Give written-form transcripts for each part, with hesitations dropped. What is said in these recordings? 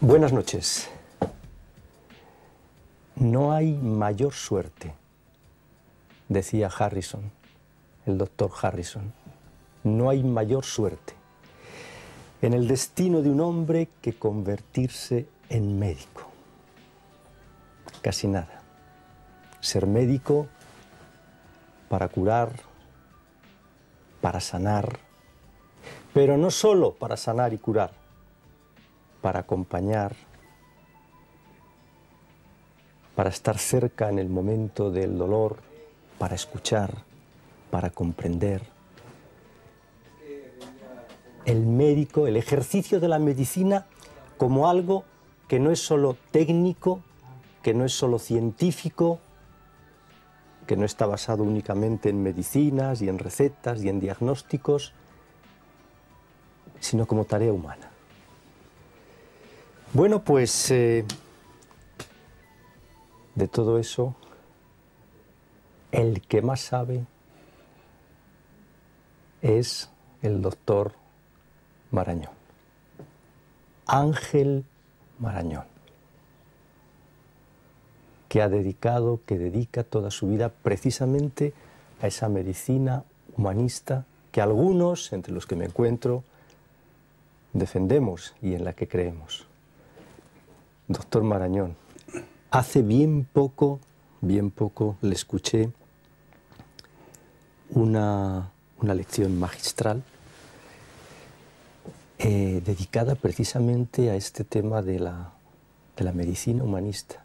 Buenas noches. No hay mayor suerte, decía Harrison, el doctor Harrison, no hay mayor suerte en el destino de un hombre que convertirse en médico. Casi nada. Ser médico para curar, para sanar, pero no solo para sanar y curar, para acompañar, para estar cerca en el momento del dolor, para escuchar, para comprender. El médico, el ejercicio de la medicina como algo que no es solo técnico, que no es solo científico, que no está basado únicamente en medicinas y en recetas y en diagnósticos, sino como tarea humana. Bueno, pues de todo eso, el que más sabe es el doctor Marañón, Ángel Marañón, que dedica toda su vida precisamente a esa medicina humanista que algunos, entre los que me encuentro, defendemos y en la que creemos. Doctor Marañón, hace bien poco le escuché una lección magistral dedicada precisamente a este tema de la medicina humanista.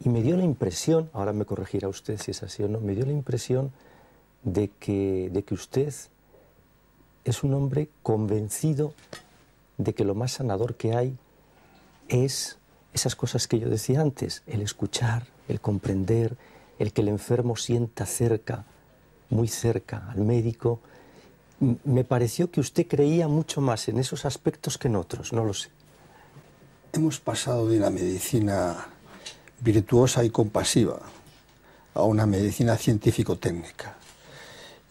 Y me dio la impresión, ahora me corregirá usted si es así o no, me dio la impresión de que usted es un hombre convencido de que lo más sanador que hay es esas cosas que yo decía antes, el escuchar, el comprender, el que el enfermo sienta cerca, muy cerca al médico. Me pareció que usted creía mucho más en esos aspectos que en otros, no lo sé. Hemos pasado de una medicina virtuosa y compasiva a una medicina científico-técnica.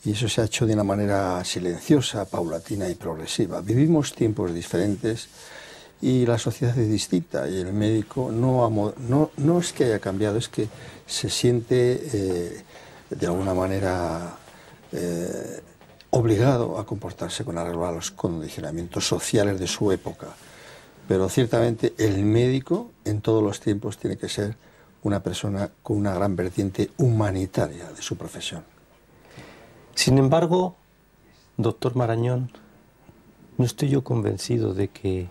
Y eso se ha hecho de una manera silenciosa, paulatina y progresiva. Vivimos tiempos diferentes y la sociedad es distinta y el médico no es que haya cambiado, es que se siente de alguna manera obligado a comportarse con arreglo a los condicionamientos sociales de su época. Pero ciertamente el médico en todos los tiempos tiene que ser una persona con una gran vertiente humanitaria de su profesión. Sin embargo, doctor Marañón, no estoy yo convencido de que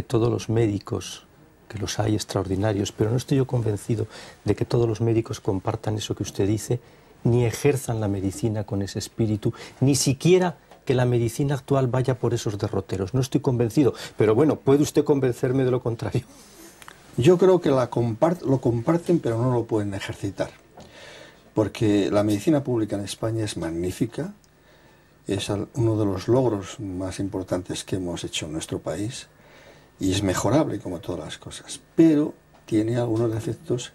todos los médicos, que los hay extraordinarios, pero no estoy yo convencido de que todos los médicos compartan eso que usted dice, ni ejerzan la medicina con ese espíritu, ni siquiera que la medicina actual vaya por esos derroteros. No estoy convencido, pero bueno, ¿puede usted convencerme de lo contrario? Yo creo que lo comparten, pero no lo pueden ejercitar. Porque la medicina pública en España es magnífica, es uno de los logros más importantes que hemos hecho en nuestro país y es mejorable como todas las cosas, pero tiene algunos defectos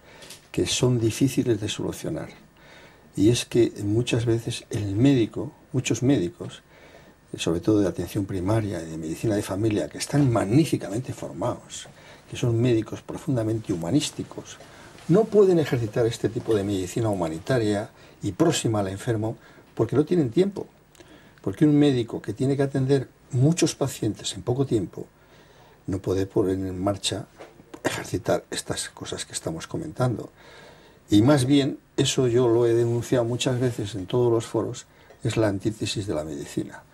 que son difíciles de solucionar. Y es que muchas veces muchos médicos, sobre todo de atención primaria y de medicina de familia, que están magníficamente formados, que son médicos profundamente humanísticos, no pueden ejercitar este tipo de medicina humanitaria y próxima al enfermo porque no tienen tiempo. Porque un médico que tiene que atender muchos pacientes en poco tiempo no puede poner en marcha, ejercitar estas cosas que estamos comentando. Y más bien, eso yo lo he denunciado muchas veces en todos los foros, es la antítesis de la medicina.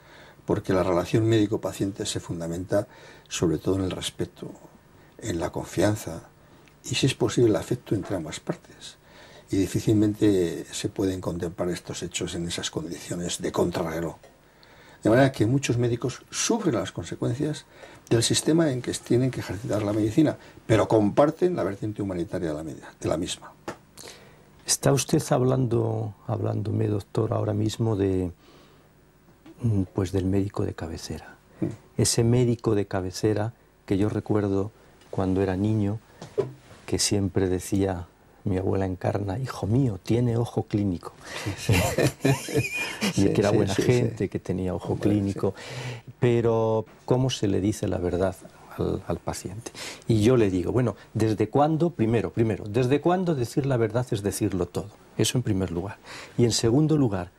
Porque la relación médico-paciente se fundamenta sobre todo en el respeto, en la confianza, y si es posible el afecto entre ambas partes. Y difícilmente se pueden contemplar estos hechos en esas condiciones de contrarreloj. De manera que muchos médicos sufren las consecuencias del sistema en que tienen que ejercitar la medicina, pero comparten la vertiente humanitaria de la misma. Está usted hablándome, doctor, ahora mismo del médico de cabecera. Ese médico de cabecera que yo recuerdo cuando era niño, que siempre decía mi abuela Encarna, hijo mío, tiene ojo clínico. Sí. Y que era buena gente, que tenía ojo clínico. Sí. Pero, ¿cómo se le dice la verdad al paciente. Y yo le digo, bueno, ¿desde cuándo? Primero, ¿desde cuándo decir la verdad es decirlo todo? Eso en primer lugar. Y en segundo lugar,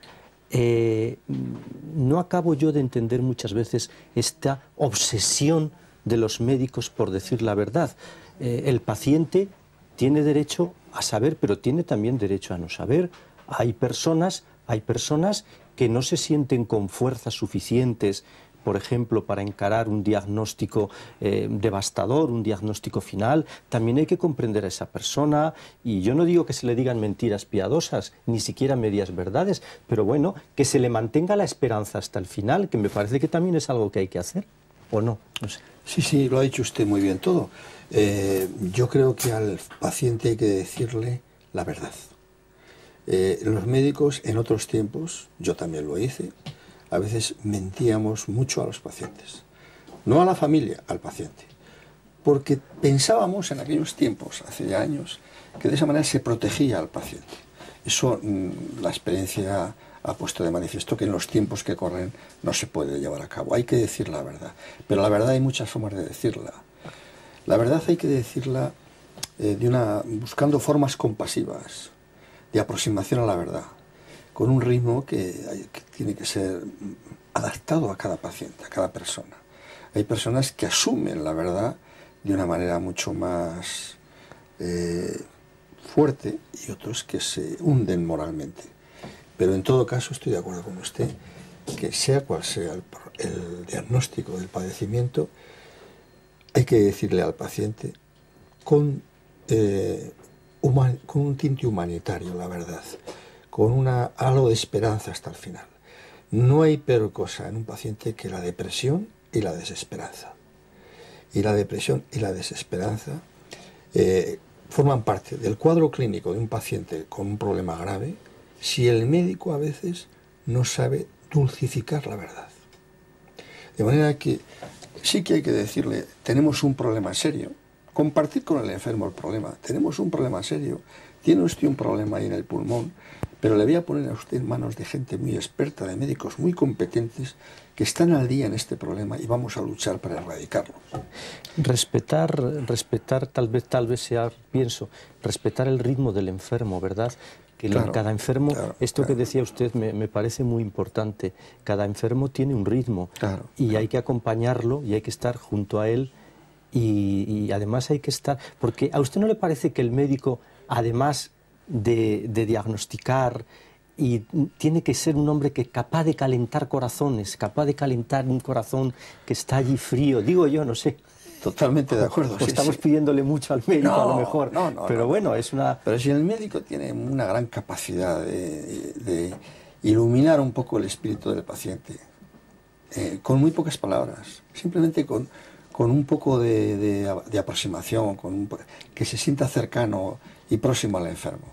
no acabo yo de entender muchas veces esta obsesión de los médicos por decir la verdad. El paciente tiene derecho a saber, pero tiene también derecho a no saber. Hay personas que no se sienten con fuerzas suficientes, por ejemplo, para encarar un diagnóstico devastador, un diagnóstico final. También hay que comprender a esa persona, y yo no digo que se le digan mentiras piadosas, ni siquiera medias verdades, pero bueno, que se le mantenga la esperanza hasta el final, que me parece que también es algo que hay que hacer, ¿o no? No sé. Sí, lo ha dicho usted muy bien todo. Yo creo que al paciente hay que decirle la verdad. Los médicos en otros tiempos, yo también lo hice, a veces mentíamos mucho a los pacientes. No a la familia, al paciente. Porque pensábamos en aquellos tiempos, hace ya años, que de esa manera se protegía al paciente. Eso la experiencia ha puesto de manifiesto que en los tiempos que corren no se puede llevar a cabo. Hay que decir la verdad. Pero la verdad hay muchas formas de decirla. La verdad hay que decirla buscando formas compasivas de aproximación a la verdad, con un ritmo que tiene que ser adaptado a cada paciente, a cada persona. Hay personas que asumen la verdad de una manera mucho más fuerte y otros que se hunden moralmente. Pero en todo caso estoy de acuerdo con usted que sea cual sea el diagnóstico del padecimiento, hay que decirle al paciente con un tinte humanitario, la verdad, con algo de esperanza hasta el final. No hay peor cosa en un paciente que la depresión y la desesperanza. Y la depresión y la desesperanza forman parte del cuadro clínico de un paciente con un problema grave si el médico a veces no sabe dulcificar la verdad. De manera que sí que hay que decirle, tenemos un problema serio, compartir con el enfermo el problema, tenemos un problema serio, tiene usted un problema ahí en el pulmón, pero le voy a poner a usted en manos de gente muy experta, de médicos muy competentes, que están al día en este problema y vamos a luchar para erradicarlo. Respetar tal vez sea, pienso, respetar el ritmo del enfermo, ¿verdad? Que claro, cada enfermo, que decía usted me parece muy importante, cada enfermo tiene un ritmo y hay que acompañarlo y hay que estar junto a él y además hay que estar, porque ¿a usted no le parece que el médico, además de diagnosticar, y tiene que ser un hombre que capaz de calentar corazones, capaz de calentar un corazón que está allí frío, digo yo, no sé? Totalmente de acuerdo. Estamos pidiéndole mucho al médico a lo mejor, pero bueno, es una... Pero si el médico tiene una gran capacidad de iluminar un poco el espíritu del paciente, con muy pocas palabras, simplemente con un poco de aproximación, que se sienta cercano y próximo al enfermo,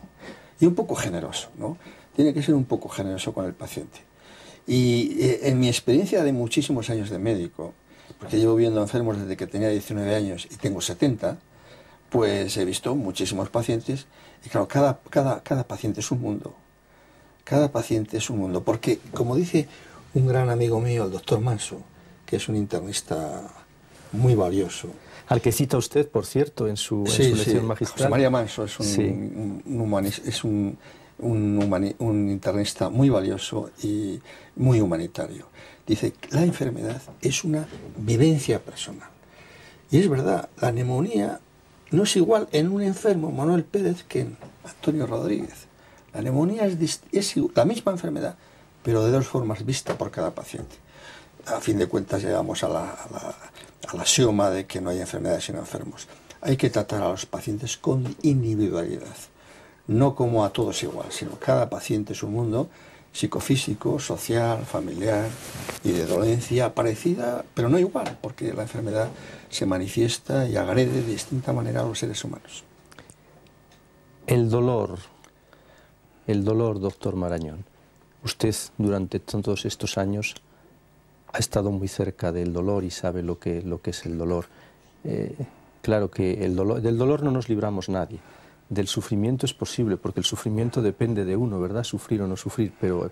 y un poco generoso, ¿no? Tiene que ser un poco generoso con el paciente. Y en mi experiencia de muchísimos años de médico, porque llevo viendo enfermos desde que tenía 19 años y tengo 70, pues he visto muchísimos pacientes, y claro, cada paciente es un mundo. Cada paciente es un mundo, porque como dice un gran amigo mío, el doctor Manso, que es un internista muy valioso. Al que cita usted, por cierto, en su lección magistral. José María Manso es un internista muy valioso y muy humanitario. Dice que la enfermedad es una vivencia personal. Y es verdad, la neumonía no es igual en un enfermo, Manuel Pérez, que en Antonio Rodríguez. La neumonía es la misma enfermedad, pero de dos formas vista por cada paciente. A fin de cuentas llegamos al axioma de que no hay enfermedades sino enfermos. Hay que tratar a los pacientes con individualidad, no como a todos igual, sino cada paciente es un mundo psicofísico, social, familiar y de dolencia parecida, pero no igual, porque la enfermedad se manifiesta y agrede de distinta manera a los seres humanos. El dolor, doctor Marañón. Usted durante todos estos años ha estado muy cerca del dolor y sabe lo que es el dolor. Claro que del dolor no nos libramos nadie. Del sufrimiento es posible, porque el sufrimiento depende de uno, ¿verdad? Sufrir o no sufrir, pero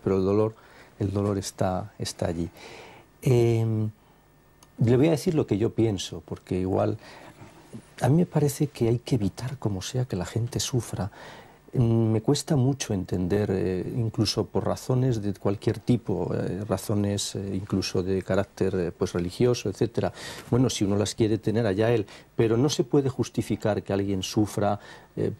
el dolor está allí. Le voy a decir lo que yo pienso, porque igual a mí me parece que hay que evitar como sea que la gente sufra. Me cuesta mucho entender, incluso por razones de cualquier tipo, razones incluso de carácter pues religioso, etcétera. Bueno, si uno las quiere tener, allá él, pero no se puede justificar que alguien sufra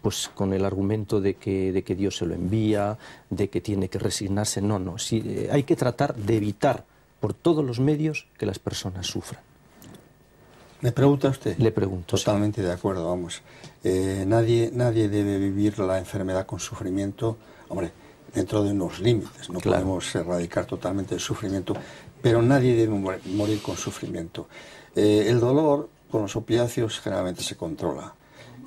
pues con el argumento de que Dios se lo envía, de que tiene que resignarse. No, no, sí, hay que tratar de evitar por todos los medios que las personas sufran. ¿Me pregunta usted? Le pregunto. Totalmente de acuerdo, vamos. Nadie debe vivir la enfermedad con sufrimiento, hombre, dentro de unos límites. No Claro. podemos erradicar totalmente el sufrimiento, pero nadie debe morir con sufrimiento. El dolor con los opiáceos generalmente se controla.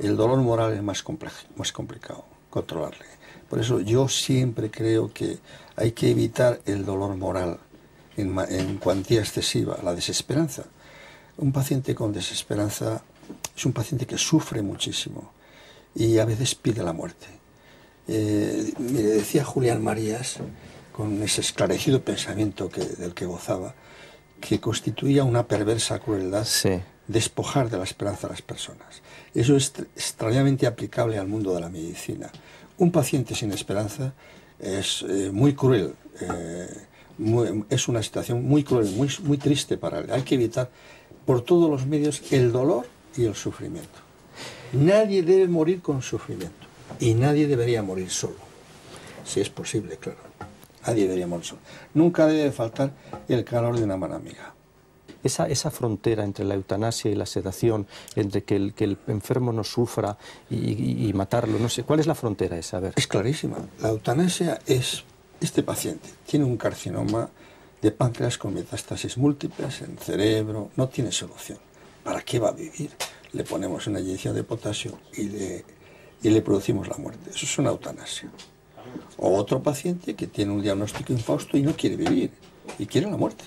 El dolor moral es más complicado controlarle. Por eso yo siempre creo que hay que evitar el dolor moral en cuantía excesiva, la desesperanza. Un paciente con desesperanza es un paciente que sufre muchísimo y a veces pide la muerte. Me decía Julián Marías, con ese esclarecido pensamiento del que gozaba, que constituía una perversa crueldad Sí. despojar de la esperanza a las personas. Eso es extrañamente aplicable al mundo de la medicina. Un paciente sin esperanza es muy cruel, es una situación muy cruel, muy triste para él. Hay que evitar por todos los medios el dolor y el sufrimiento. Nadie debe morir con sufrimiento y nadie debería morir solo, si es posible, claro. Nadie debería morir solo. Nunca debe faltar el calor de una mano amiga. Esa frontera entre la eutanasia y la sedación, entre que el enfermo no sufra y matarlo, no sé, ¿cuál es la frontera esa? A ver. Es clarísima. La eutanasia es, este paciente tiene un carcinoma de páncreas con metástasis múltiples en cerebro, no tiene solución. ¿Para qué va a vivir? Le ponemos una inyección de potasio y le producimos la muerte. Eso es una eutanasia. O otro paciente que tiene un diagnóstico infausto y no quiere vivir, y quiere la muerte,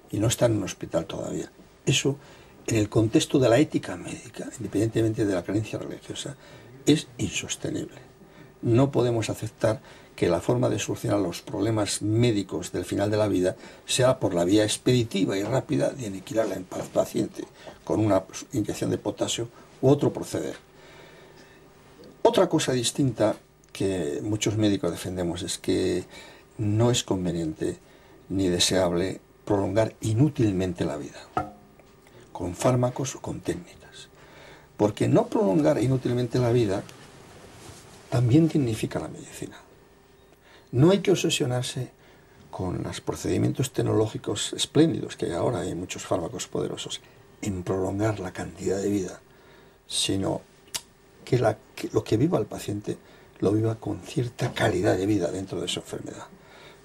y no está en un hospital todavía. Eso, en el contexto de la ética médica, independientemente de la creencia religiosa, es insostenible. No podemos aceptar que la forma de solucionar los problemas médicos del final de la vida sea por la vía expeditiva y rápida de aniquilar al paciente con una inyección de potasio u otro proceder. Otra cosa distinta que muchos médicos defendemos es que no es conveniente ni deseable prolongar inútilmente la vida, con fármacos o con técnicas. Porque no prolongar inútilmente la vida también dignifica la medicina. No hay que obsesionarse con los procedimientos tecnológicos espléndidos que ahora hay muchos fármacos poderosos en prolongar la cantidad de vida, sino que lo que viva el paciente lo viva con cierta calidad de vida dentro de su enfermedad.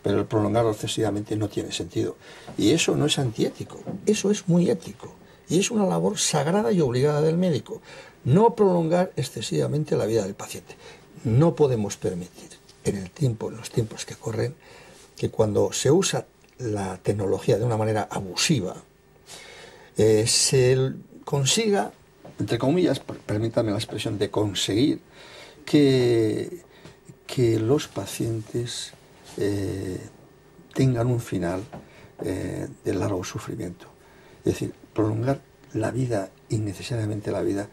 Pero el prolongarlo excesivamente no tiene sentido. Y eso no es antiético, eso es muy ético. Y es una labor sagrada y obligada del médico. No prolongar excesivamente la vida del paciente. No podemos permitir en los tiempos que corren, que cuando se usa la tecnología de una manera abusiva, se consiga, entre comillas, permítame la expresión, de conseguir que los pacientes tengan un final de largo sufrimiento. Es decir, prolongar la vida innecesariamente, de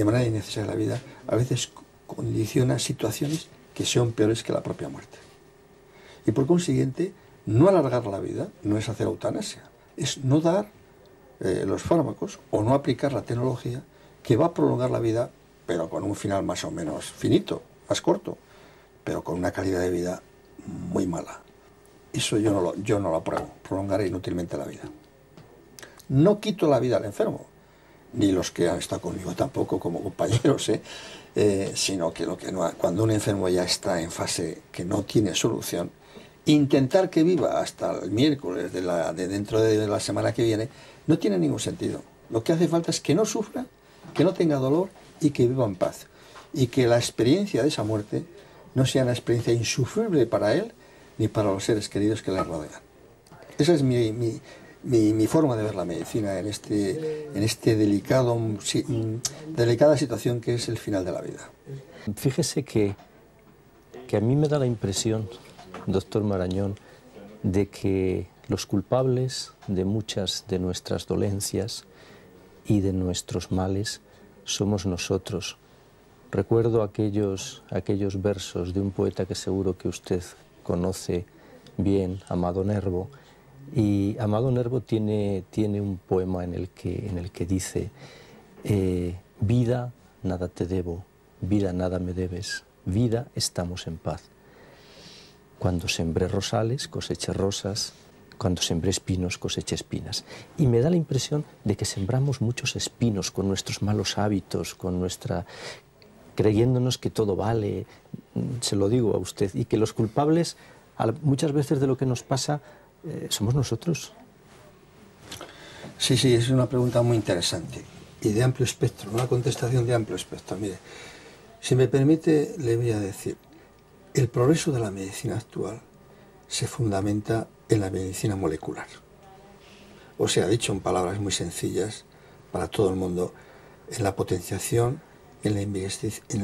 manera innecesaria la vida, a veces condiciona situaciones que son peores que la propia muerte. Y por consiguiente, no alargar la vida no es hacer eutanasia, es no dar los fármacos o no aplicar la tecnología que va a prolongar la vida, pero con un final más o menos finito, más corto, pero con una calidad de vida muy mala. Eso yo no lo apruebo, prolongar inútilmente la vida. No quito la vida al enfermo, ni los que han estado conmigo tampoco como compañeros, sino que cuando un enfermo ya está en fase que no tiene solución, intentar que viva hasta el miércoles dentro de la semana que viene no tiene ningún sentido. Lo que hace falta es que no sufra, que no tenga dolor y que viva en paz. Y que la experiencia de esa muerte no sea una experiencia insufrible para él ni para los seres queridos que le rodean. Esa es mi forma de ver la medicina en este delicada situación que es el final de la vida. Fíjese que a mí me da la impresión, doctor Marañón, de que los culpables de muchas de nuestras dolencias y de nuestros males somos nosotros. Recuerdo aquellos versos de un poeta que seguro que usted conoce bien, Amado Nervo, y Amado Nervo tiene un poema en el que dice: vida, nada te debo, vida, nada me debes, vida, estamos en paz. Cuando sembré rosales, coseché rosas, cuando sembré espinos, coseché espinas. Y me da la impresión de que sembramos muchos espinos con nuestros malos hábitos, creyéndonos que todo vale, se lo digo a usted, y que los culpables muchas veces de lo que nos pasa somos nosotros. Sí, es una pregunta muy interesante y de amplio espectro, una contestación de amplio espectro. Mire, si me permite, le voy a decir, el progreso de la medicina actual se fundamenta en la medicina molecular. O sea, dicho en palabras muy sencillas para todo el mundo, en la potenciación, en la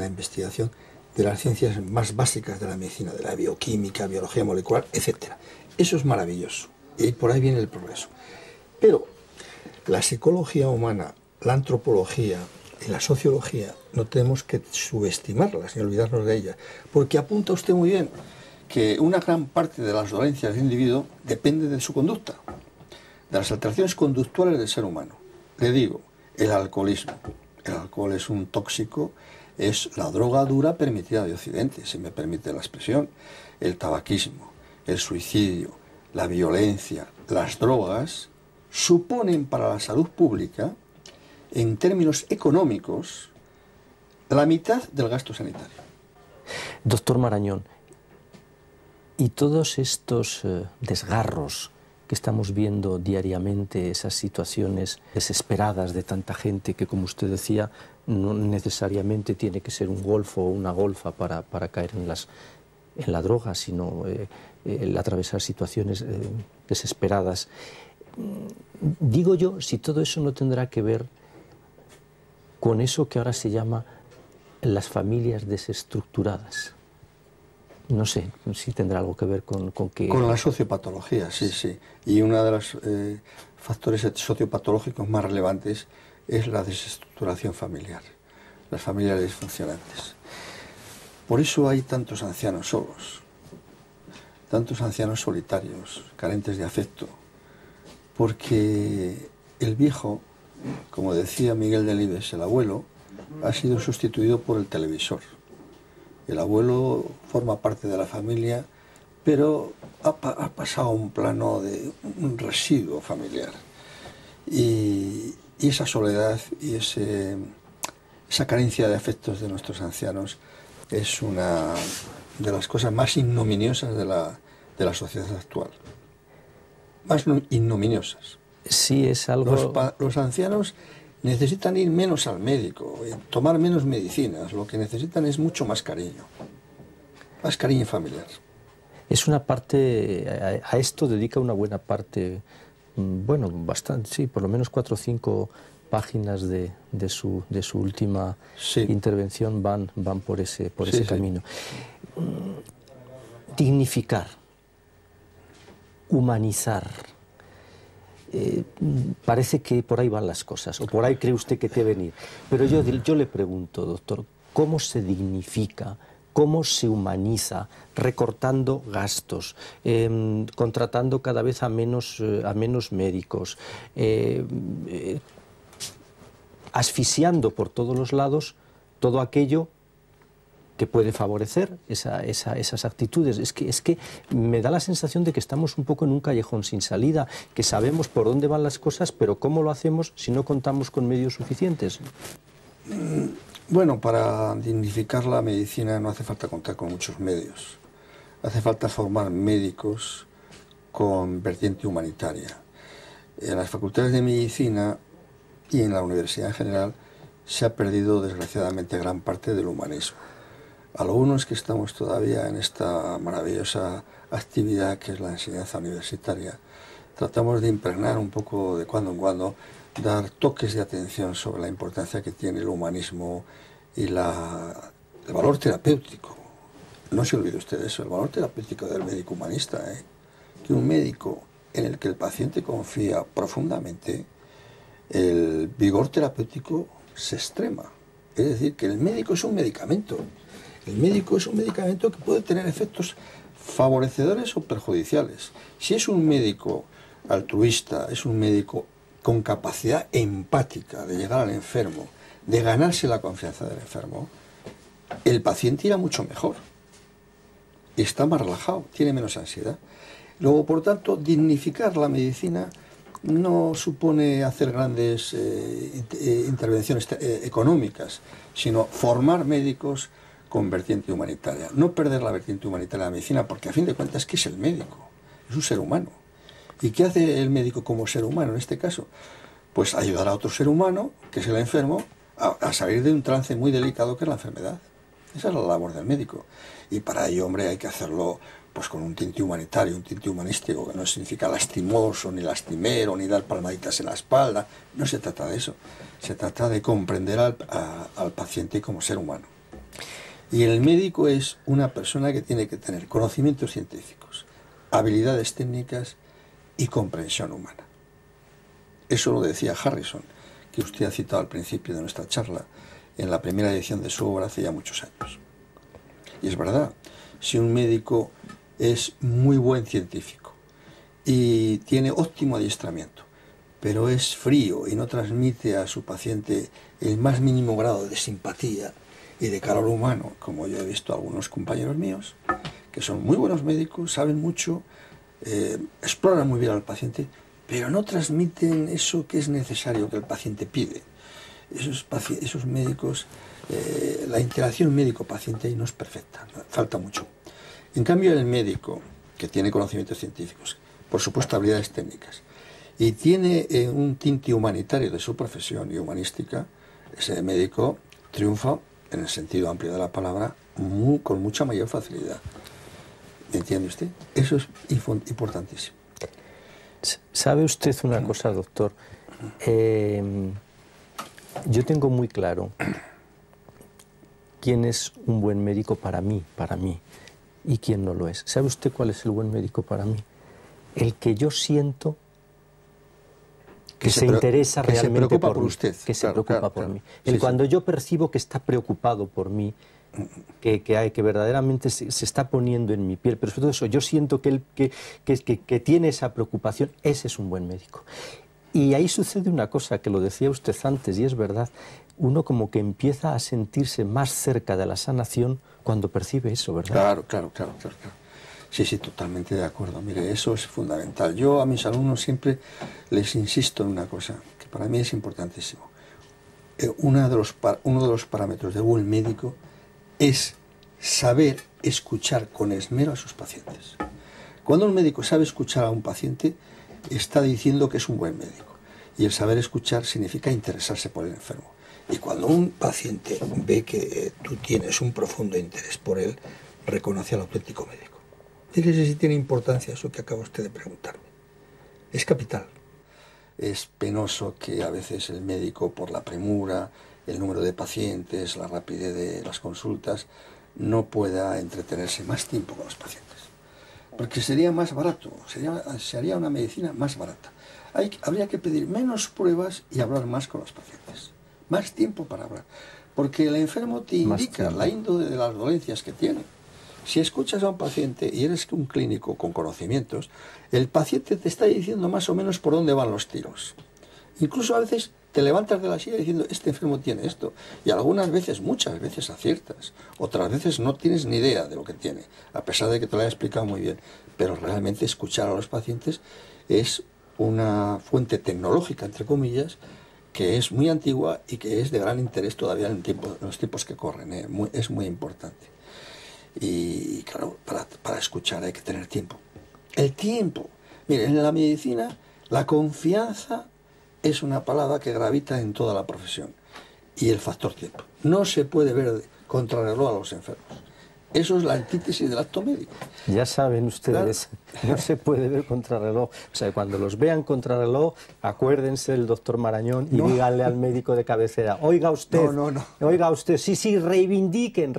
investigación de las ciencias más básicas de la medicina, de la bioquímica, biología molecular, etc. Eso es maravilloso y por ahí viene el progreso. Pero la psicología humana, la antropología y la sociología no tenemos que subestimarlas ni olvidarnos de ellas, porque apunta usted muy bien que una gran parte de las dolencias del individuo depende de su conducta, de las alteraciones conductuales del ser humano. Le digo, el alcoholismo. El alcohol es un tóxico, es la droga dura permitida de Occidente, si me permite la expresión. El tabaquismo, el suicidio, la violencia, las drogas suponen para la salud pública, en términos económicos, la mitad del gasto sanitario. Doctor Marañón, y todos estos desgarros que estamos viendo diariamente, esas situaciones desesperadas de tanta gente que, como usted decía, no necesariamente tiene que ser un golfo o una golfa para caer en la droga, sino el atravesar situaciones desesperadas. Digo yo, si todo eso no tendrá que ver con eso que ahora se llama las familias desestructuradas. No sé si tendrá algo que ver con que... Con la sociopatología, sí. Y uno de los factores sociopatológicos más relevantes es la desestructuración familiar, las familias disfuncionantes. Por eso hay tantos ancianos solos, tantos ancianos solitarios, carentes de afecto, porque el viejo, como decía Miguel Delibes, el abuelo, ha sido sustituido por el televisor. El abuelo forma parte de la familia, pero ha pasado a un plano de un residuo familiar. Y esa soledad y esa carencia de afectos de nuestros ancianos es una de las cosas más ignominiosas de la sociedad actual. Más ignominiosas. Sí, es algo... Los ancianos necesitan ir menos al médico, tomar menos medicinas. Lo que necesitan es mucho más cariño familiar. Es una parte, a esto dedica una buena parte, bueno, bastante, sí, por lo menos 4 o 5 páginas de su última intervención van por ese camino. Dignificar, humanizar. Parece que por ahí van las cosas, o por ahí cree usted que debe venir. Pero yo le pregunto, doctor, ¿cómo se dignifica, cómo se humaniza, recortando gastos, contratando cada vez a menos médicos, asfixiando por todos los lados todo aquello que puede favorecer esas actitudes? Es que me da la sensación de que estamos un poco en un callejón sin salida, que sabemos por dónde van las cosas, pero ¿cómo lo hacemos si no contamos con medios suficientes? Bueno, para dignificar la medicina no hace falta contar con muchos medios. Hace falta formar médicos con vertiente humanitaria. En las facultades de medicina y en la universidad en general se ha perdido desgraciadamente gran parte del humanismo. Algunos que estamos todavía en esta maravillosa actividad que es la enseñanza universitaria, tratamos de impregnar un poco de cuando en cuando, dar toques de atención sobre la importancia que tiene el humanismo y el valor terapéutico. No se olvide usted de eso, el valor terapéutico del médico humanista, que un médico en el que el paciente confía profundamente, el vigor terapéutico se extrema. Es decir, que el médico es un medicamento. El médico es un medicamento que puede tener efectos favorecedores o perjudiciales. Si es un médico altruista, es un médico con capacidad empática de llegar al enfermo, de ganarse la confianza del enfermo, el paciente irá mucho mejor. Está más relajado, tiene menos ansiedad. Luego, por tanto, dignificar la medicina no supone hacer grandes intervenciones económicas, sino formar médicos con vertiente humanitaria. No perder la vertiente humanitaria de la medicina, porque a fin de cuentas, ¿qué es el médico? Es un ser humano. ¿Y qué hace el médico como ser humano en este caso? Pues ayudar a otro ser humano, que es el enfermo, a salir de un trance muy delicado que es la enfermedad. Esa es la labor del médico. Y para ello, hombre, hay que hacerlo pues con un tinte humanitario, un tinte humanístico, que no significa lastimoso, ni lastimero, ni dar palmaditas en la espalda. No se trata de eso. Se trata de comprender al paciente como ser humano. Y el médico es una persona que tiene que tener conocimientos científicos, habilidades técnicas y comprensión humana. Eso lo decía Harrison, que usted ha citado al principio de nuestra charla, en la primera edición de su obra hace ya muchos años. Y es verdad, si un médico es muy buen científico y tiene óptimo adiestramiento, pero es frío y no transmite a su paciente el más mínimo grado de simpatía y de calor humano, como yo he visto a algunos compañeros míos, que son muy buenos médicos, saben mucho, exploran muy bien al paciente, pero no transmiten eso que es necesario, que el paciente pide. Esos médicos, la interacción médico-paciente ahí no es perfecta, falta mucho. En cambio, el médico, que tiene conocimientos científicos, por supuesto habilidades técnicas, y tiene un tinte humanitario de su profesión y humanística, ese médico triunfa, en el sentido amplio de la palabra, con mucha mayor facilidad. ¿Me entiende usted? Eso es importantísimo. ¿Sabe usted una cosa, doctor? Yo tengo muy claro quién es un buen médico para mí, y quién no lo es. ¿Sabe usted cuál es el buen médico para mí? El que yo siento que se interesa realmente por mí, usted, que se preocupa por mí. Cuando yo percibo que está preocupado por mí, que verdaderamente se está poniendo en mi piel, pero sobre todo eso, yo siento que tiene esa preocupación, ese es un buen médico. Y ahí sucede una cosa, que lo decía usted antes, y es verdad, uno como que empieza a sentirse más cerca de la sanación cuando percibe eso, ¿verdad? Claro. Sí, totalmente de acuerdo. Mire, eso es fundamental. Yo a mis alumnos siempre les insisto en una cosa, que para mí es importantísimo. Uno de los parámetros de buen médico es saber escuchar con esmero a sus pacientes. Cuando un médico sabe escuchar a un paciente, está diciendo que es un buen médico. Y el saber escuchar significa interesarse por el enfermo. Y cuando un paciente ve que tú tienes un profundo interés por él, reconoce al auténtico médico. Fíjese si tiene importancia eso que acaba usted de preguntarme. Es capital. Es penoso que a veces el médico, por la premura, el número de pacientes, la rapidez de las consultas, no pueda entretenerse más tiempo con los pacientes. Porque sería más barato, se haría una medicina más barata. Habría que pedir menos pruebas y hablar más con los pacientes. Más tiempo para hablar. Porque el enfermo te indica la índole de las dolencias que tiene. Si escuchas a un paciente y eres un clínico con conocimientos, el paciente te está diciendo más o menos por dónde van los tiros. Incluso a veces te levantas de la silla diciendo, este enfermo tiene esto. Y algunas veces, muchas veces aciertas. Otras veces no tienes ni idea de lo que tiene, a pesar de que te lo haya explicado muy bien. Pero realmente escuchar a los pacientes es una fuente tecnológica, entre comillas, que es muy antigua y que es de gran interés todavía en los tiempos que corren. Es muy importante. Y claro, para escuchar hay que tener tiempo. El tiempo. Mire, en la medicina la confianza es una palabra que gravita en toda la profesión. Y el factor tiempo. No se puede ver contrarreloj a los enfermos. Eso es la antítesis del acto médico. Ya saben ustedes, claro. No se puede ver contrarreloj. O sea, cuando los vean contrarreloj, acuérdense del doctor Marañón y díganle al médico de cabecera, oiga usted, oiga usted, sí, reivindiquen.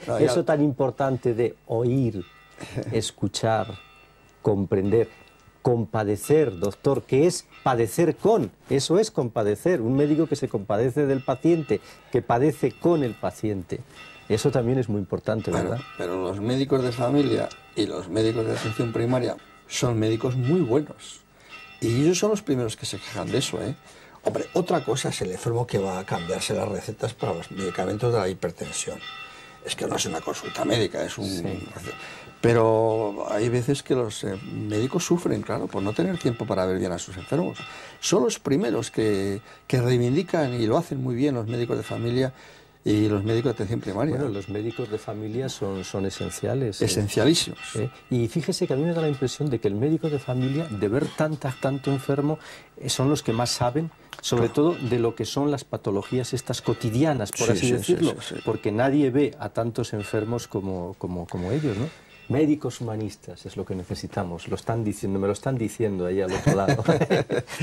No, eso tan importante de oír, escuchar, comprender. Compadecer, doctor, que es padecer con, eso es compadecer, un médico que se compadece del paciente, que padece con el paciente. Eso también es muy importante, ¿verdad? Pero los médicos de familia y los médicos de atención primaria son médicos muy buenos. Y ellos son los primeros que se quejan de eso, ¿eh? Hombre, otra cosa es el enfermo que va a cambiarse las recetas para los medicamentos de la hipertensión. Es que no es una consulta médica, es un... Sí. Pero hay veces que los médicos sufren, claro, por no tener tiempo para ver bien a sus enfermos. Son los primeros que reivindican, y lo hacen muy bien los médicos de familia y los médicos de atención primaria. Bueno, los médicos de familia son esenciales. Esencialísimos. Y fíjese que a mí me da la impresión de que el médico de familia, de ver tanto enfermo, son los que más saben, sobre todo de lo que son las patologías estas cotidianas, por así decirlo, porque nadie ve a tantos enfermos como ellos, ¿no? Médicos humanistas es lo que necesitamos, lo están diciendo, me lo están diciendo ahí al otro lado.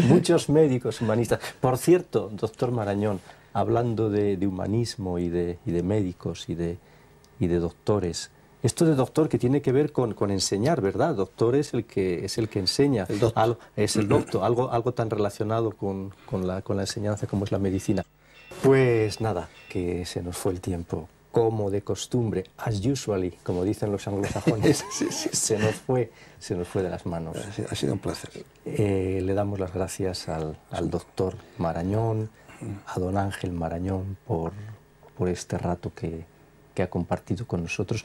Muchos médicos humanistas. Por cierto, doctor Marañón, hablando de humanismo y de médicos y de doctores, esto de doctor que tiene que ver con enseñar, ¿verdad? Doctor es el que enseña, es el doctor, algo tan relacionado con la enseñanza como es la medicina. Pues nada, que se nos fue el tiempo. Como de costumbre, as usually, como dicen los anglosajones, se nos fue de las manos. Ha sido un placer. Le damos las gracias al doctor Marañón, a don Ángel Marañón, por este rato que ha compartido con nosotros.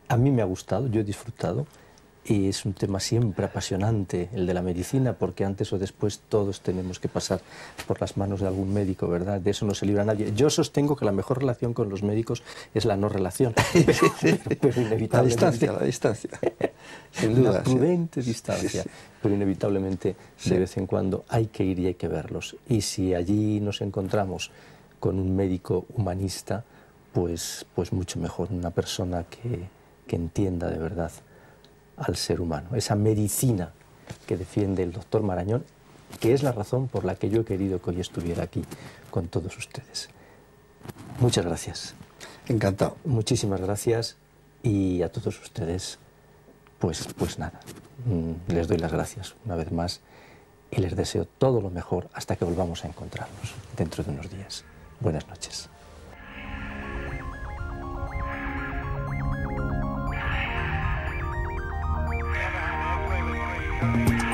A mí me ha gustado, yo he disfrutado, y es un tema siempre apasionante, el de la medicina, porque antes o después todos tenemos que pasar por las manos de algún médico, ¿verdad? De eso no se libra nadie. Yo sostengo que la mejor relación con los médicos es la no relación, pero inevitablemente... La distancia, sin duda. Una prudente distancia, pero inevitablemente de vez en cuando hay que ir y hay que verlos. Y si allí nos encontramos con un médico humanista, pues mucho mejor, una persona que entienda de verdad al ser humano, esa medicina que defiende el doctor Marañón, que es la razón por la que yo he querido que hoy estuviera aquí con todos ustedes. Muchas gracias. Encantado. Muchísimas gracias, y a todos ustedes, pues nada, les doy las gracias una vez más y les deseo todo lo mejor hasta que volvamos a encontrarnos dentro de unos días. Buenas noches. Thank you.